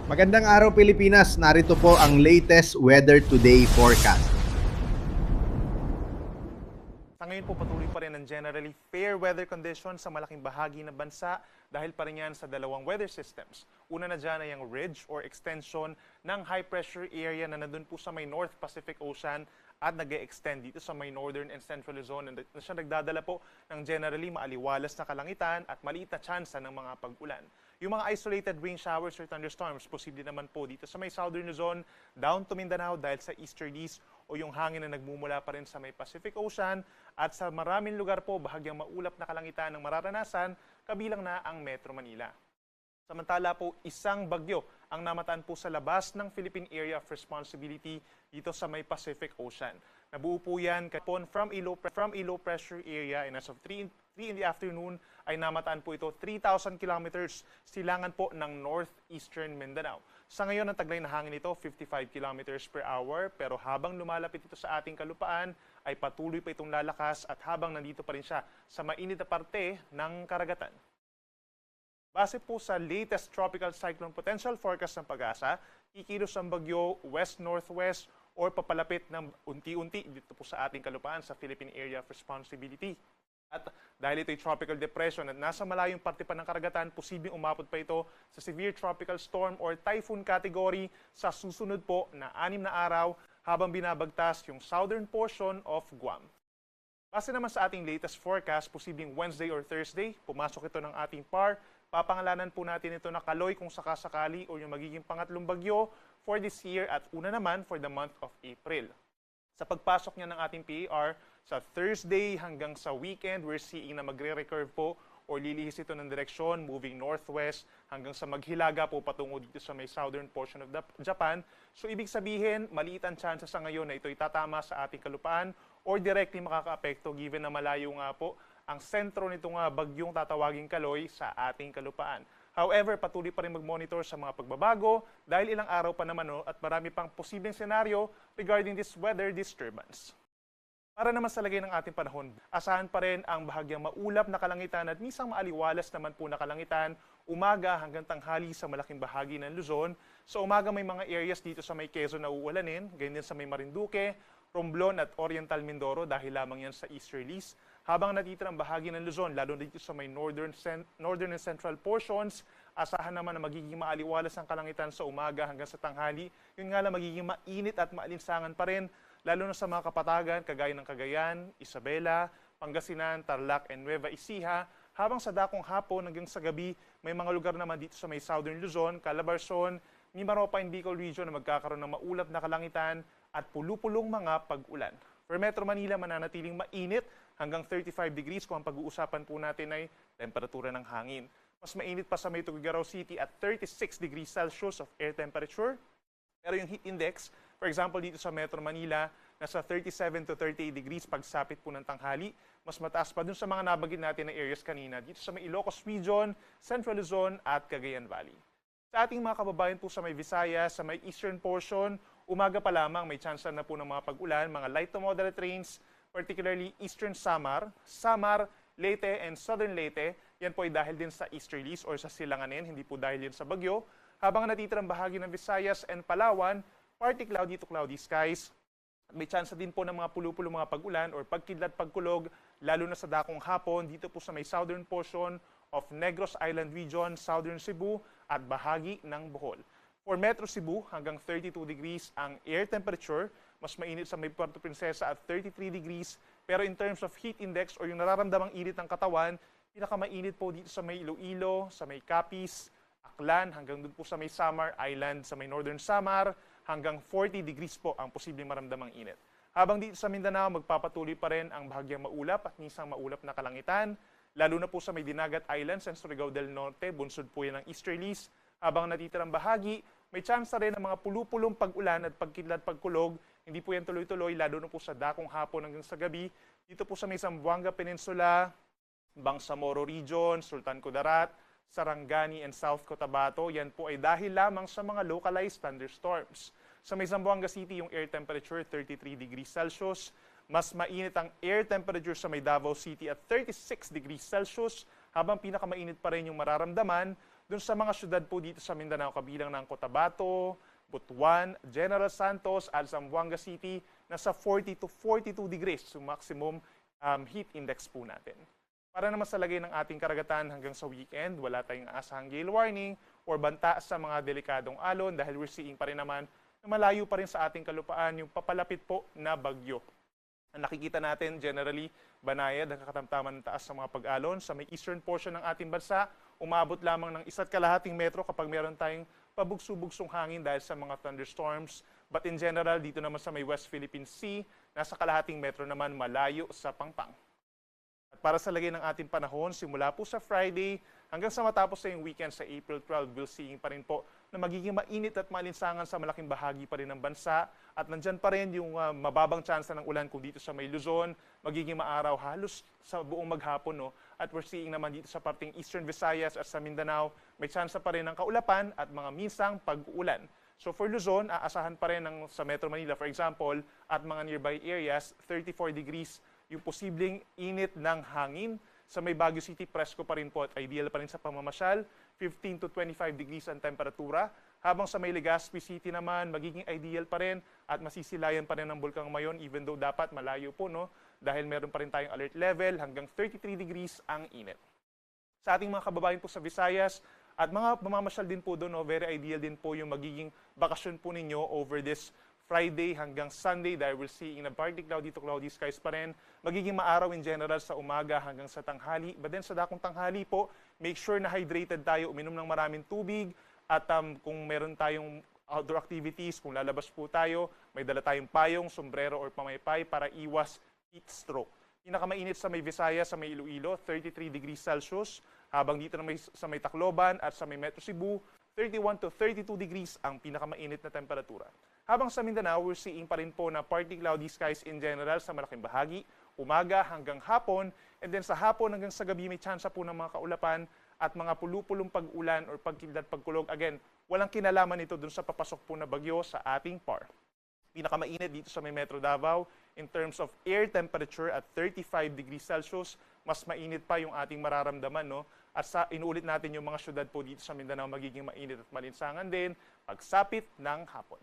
Magandang araw Pilipinas, narito po ang latest weather today forecast. Sa ngayon po patuloy pa rin ang generally fair weather conditions sa malaking bahagi ng bansa dahil pa rin yan sa dalawang weather systems. Una na dyan ay ang ridge or extension ng high pressure area na nandun po sa may North Pacific Ocean at nag-extend dito sa may northern and central Luzon na siya nagdadala po ng generally maaliwalas na kalangitan at maliit na tsansa ng mga pag-ulan. Yung mga isolated rain showers or thunderstorms, posible naman po dito sa may southern Luzon, down to Mindanao dahil sa easterlies o yung hangin na nagmumula pa rin sa may Pacific Ocean at sa maraming lugar po bahagyang maulap na kalangitan ng mararanasan, kabilang na ang Metro Manila. Samantala po, isang bagyo ang namataan po sa labas ng Philippine Area of Responsibility dito sa may Pacific Ocean. Nabuo po yan from a low pressure area and as of 3 in the afternoon ay namataan po ito 3,000 kilometers silangan po ng northeastern Mindanao. Sa ngayon, ang taglay na hangin nito 55 kilometers per hour pero habang lumalapit ito sa ating kalupaan ay patuloy pa itong lalakas at habang nandito pa rin siya sa mainit na parte ng karagatan. Base po sa latest tropical cyclone potential forecast ng Pag-asa, kikilos ang bagyo west-northwest or papalapit ng unti-unti dito po sa ating kalupaan sa Philippine Area of Responsibility. At dahil ito'y tropical depression at nasa malayong parte pa ng karagatan, posibleng umabot pa ito sa severe tropical storm or typhoon category sa susunod po na 6 na araw habang binabagtas yung southern portion of Guam. Base naman sa ating latest forecast, posibleng Wednesday or Thursday, pumasok ito ng ating PAR. Papangalanan po natin ito na Kaloy kung sakasakali o yung magiging pangatlong bagyo for this year at una naman for the month of April. Sa pagpasok niya ng ating PAR, sa Thursday hanggang sa weekend, we're seeing na magre-recurve po o lilihis ito ng direksyon moving northwest hanggang sa maghilaga po patungo dito sa may southern portion of Japan. So ibig sabihin, maliit ang chance sa ngayon na ito itatama sa ating kalupaan or directly makakaapekto given na malayo nga po ang sentro nitong bagyong tatawaging Kaloy sa ating kalupaan. However, patuloy pa rin mag-monitor sa mga pagbabago dahil ilang araw pa naman at marami pang posibleng senaryo regarding this weather disturbance. Para naman sa lagay ng ating panahon, asahan pa rin ang bahagyang maulap na kalangitan at minsan maaliwalas naman po na kalangitan umaga hanggang tanghali sa malaking bahagi ng Luzon. Sa umaga may mga areas dito sa may Quezon na uulanin, ganyan sa may Marinduque, Romblon at Oriental Mindoro dahil lamang yan sa easterlies. Habang natitirang bahagi ng Luzon, lalo dito sa may northern and central portions, asahan naman na magiging maaliwalas ang kalangitan sa umaga hanggang sa tanghali. Yun nga lang magiging mainit at maalinsangan pa rin, lalo na sa mga kapatagan kagaya ng Cagayan, Isabela, Pangasinan, Tarlac, and Nueva Ecija. Habang sa dakong hapon hanggang sa gabi, may mga lugar naman dito sa may southern Luzon, Calabarzon, Mimaropa and Bicol region na magkakaroon ng maulap na kalangitan at pulupulong mga pag-ulan. For Metro Manila, mananatiling mainit hanggang 35 degrees kung ang pag-uusapan po natin ay temperatura ng hangin. Mas mainit pa sa may Tuguegarao City at 36 degrees Celsius of air temperature. Pero yung heat index, for example dito sa Metro Manila, nasa 37 to 38 degrees pagsapit po ng tanghali. Mas mataas pa dun sa mga nabagid natin na areas kanina dito sa may Ilocos Region, Central Luzon at Cagayan Valley. Sa ating mga kababayan po sa may Visayas, sa may eastern portion, umaga pa lamang may chance na po ng mga pag-ulan, mga light to moderate rains, particularly eastern Samar, Leyte, and southern Leyte. Yan po ay dahil din sa easterlies or sa silanganin, hindi po dahil din sa bagyo. Habang natitirang bahagi ng Visayas and Palawan, partly cloudy to cloudy skies. May chance din po ng mga pulupulong mga pag-ulan or pagkidlat pagkulog, lalo na sa dakong hapon dito po sa may southern portion of Negros Island Region, southern Cebu at bahagi ng Bohol. For Metro Cebu, hanggang 32 degrees ang air temperature. Mas mainit sa may Puerto Princesa at 33 degrees. Pero in terms of heat index or yung nararamdamang init ng katawan, pinakamainit po dito sa may Iloilo, sa may Capiz, Aklan, hanggang dun po sa may Samar Island, sa may Northern Samar, hanggang 40 degrees po ang posibleng maramdamang init. Habang dito sa Mindanao, magpapatuloy pa rin ang bahagyang maulap at minsan maulap na kalangitan, lalo na po sa may Dinagat Islands and Surigao del Norte, bunsod po yan ng easterlies. Habang natitirang bahagi, may chance rin ng mga pulupulong pag-ulan at pagkidlat pagkulog. Hindi po yan tuloy-tuloy, lalo na po sa dakong hapon hanggang sa gabi. Dito po sa may Zamboanga Peninsula, Bangsamoro Region, Sultan Kudarat, Sarangani and South Cotabato, yan po ay dahil lamang sa mga localized thunderstorms. Sa may Zamboanga City, yung air temperature 33 degrees Celsius. Mas mainit ang air temperature sa may Davao City at 36 degrees Celsius, habang pinakamainit pa rin yung mararamdaman Doon sa mga syudad po dito sa Mindanao, kabilang ng Cotabato, Butuan, General Santos, at Zamboanga City, nasa 40 to 42 degrees yung maximum heat index po natin. Para naman sa lagay ng ating karagatan hanggang sa weekend, wala tayong aasahang gale warning or banta sa mga delikadong alon dahil we're seeing pa rin naman na malayo pa rin sa ating kalupaan yung papalapit po na bagyo. Ang nakikita natin generally, banayad ang katamtaman ng taas sa mga pag-alon. Sa may eastern portion ng ating bansa, umabot lamang ng 1.5 metro kapag meron tayong pabugso-bugsong hangin dahil sa mga thunderstorms. But in general, dito naman sa may West Philippine Sea, nasa kalahating metro naman malayo sa Pangpang. At para sa lagay ng ating panahon, simula po sa Friday hanggang sa matapos sa yung weekend sa April 12, we'll seeing pa rin po na magiging mainit at malinsangan sa malaking bahagi pa rin ng bansa. At nandyan pa rin yung mababang tsansa ng ulan kung dito sa may Luzon, magiging maaraw halos sa buong maghapon. No? At we're seeing naman dito sa parting Eastern Visayas at sa Mindanao, may tsansa pa rin ng kaulapan at mga minsang pag-uulan. So for Luzon, aasahan pa rin sa Metro Manila, for example, at mga nearby areas, 34 degrees yung posibleng init ng hangin. Sa may Baguio City, presko pa rin po at ideal pa rin sa pamamasyal. 15 to 25 degrees ang temperatura. Habang sa may Legazpi City naman, magiging ideal pa rin at masisilayan pa rin ng Bulkang Mayon even though dapat malayo po, no? Dahil meron pa rin tayong alert level hanggang 33 degrees ang init. Sa ating mga kababayan po sa Visayas at mga mamamasyal din po doon, no? Very ideal din po yung magiging bakasyon po ninyo over this Friday hanggang Sunday dahil we're seeing na partly cloudy to cloudy skies pa rin. Magiging maaraw in general sa umaga hanggang sa tanghali. But then sa dakong tanghali po, make sure na hydrated tayo, uminom ng maraming tubig. At kung meron tayong outdoor activities, kung lalabas po tayo, may dala tayong payong, sombrero or pamaypay para iwas heat stroke. Pinakamainit sa may Visayas, sa may Iloilo, 33 degrees Celsius. Habang dito sa may Tacloban at sa may Metro Cebu, 31 to 32 degrees ang pinakamainit na temperatura. Habang sa Mindanao, we're seeing pa rin po na partly cloudy skies in general sa malaking bahagi, umaga hanggang hapon, and then sa hapon hanggang sa gabi may tsansa po ng mga kaulapan at mga pulupulong pag-ulan or pagkidlat pagkulog. Again, walang kinalaman ito dun sa papasok po na bagyo sa ating PAR. Pinakamainit dito sa may Metro Davao in terms of air temperature at 35 degrees Celsius. Mas mainit pa yung ating mararamdaman, no? At inuulit natin yung mga syudad po dito sa Mindanao magiging mainit at malinsangan din pagsapit ng hapon.